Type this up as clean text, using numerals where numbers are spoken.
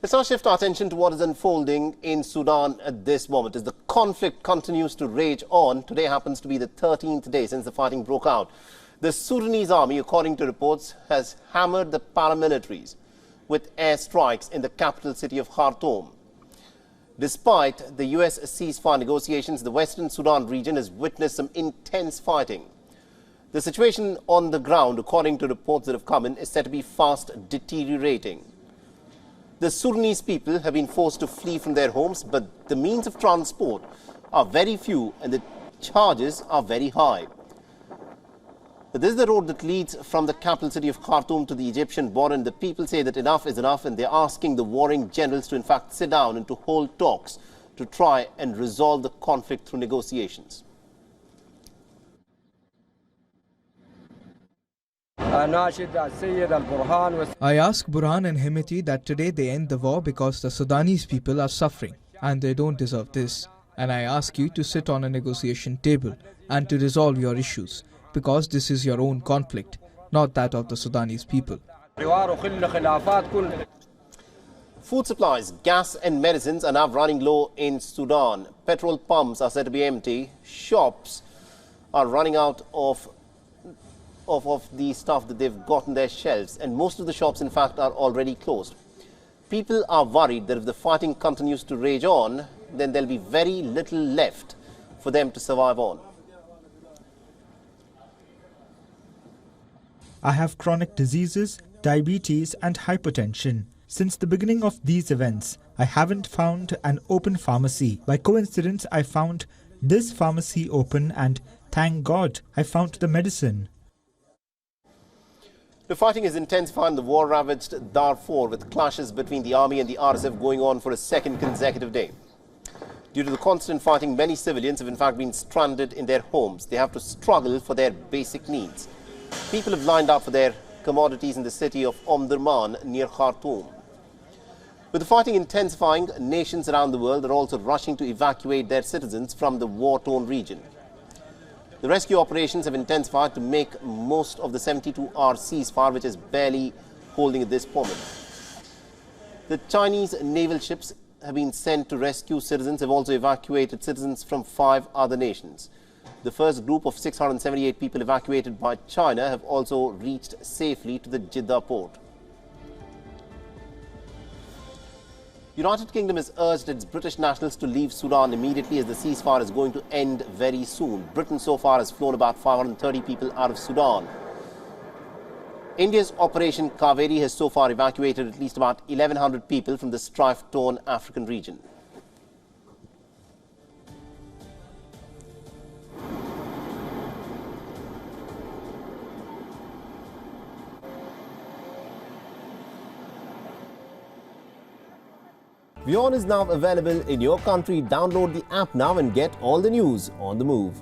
Let's now shift our attention to what is unfolding in Sudan at this moment. As the conflict continues to rage on, today happens to be the 13th day since the fighting broke out. The Sudanese army, according to reports, has hammered the paramilitaries with airstrikes in the capital city of Khartoum. Despite the US ceasefire negotiations, the Western Sudan region has witnessed some intense fighting. The situation on the ground, according to reports that have come in, is said to be fast deteriorating. The Sudanese people have been forced to flee from their homes, but the means of transport are very few and the charges are very high. This is the road that leads from the capital city of Khartoum to the Egyptian border, and the people say that enough is enough, and they're asking the warring generals to in fact sit down and to hold talks to try and resolve the conflict through negotiations. I ask Burhan and Hemeti that today they end the war because the Sudanese people are suffering and they don't deserve this. And I ask you to sit on a negotiation table and to resolve your issues because this is your own conflict, not that of the Sudanese people. Food supplies, gas and medicines are now running low in Sudan. Petrol pumps are said to be empty. Shops are running out of the stuff that they've got on their shelves, and most of the shops in fact are already closed. People are worried that if the fighting continues to rage on, then there'll be very little left for them to survive on. I have chronic diseases, diabetes and hypertension. Since the beginning of these events, I haven't found an open pharmacy. By coincidence, I found this pharmacy open and thank God I found the medicine. The fighting is intensified in the war-ravaged Darfur, with clashes between the army and the RSF going on for a second consecutive day. Due to the constant fighting, many civilians have in fact been stranded in their homes. They have to struggle for their basic needs. People have lined up for their commodities in the city of Omdurman near Khartoum. With the fighting intensifying, nations around the world are also rushing to evacuate their citizens from the war-torn region. The rescue operations have intensified to make most of the 72-hour ceasefire, which is barely holding at this moment. The Chinese naval ships have been sent to rescue citizens, have also evacuated citizens from 5 other nations. The first group of 678 people evacuated by China have also reached safely to the Jeddah port. United Kingdom has urged its British nationals to leave Sudan immediately, as the ceasefire is going to end very soon. Britain so far has flown about 530 people out of Sudan. India's Operation Kaveri has so far evacuated at least about 1,100 people from the strife-torn African region. WION is now available in your country. Download the app now and get all the news on the move.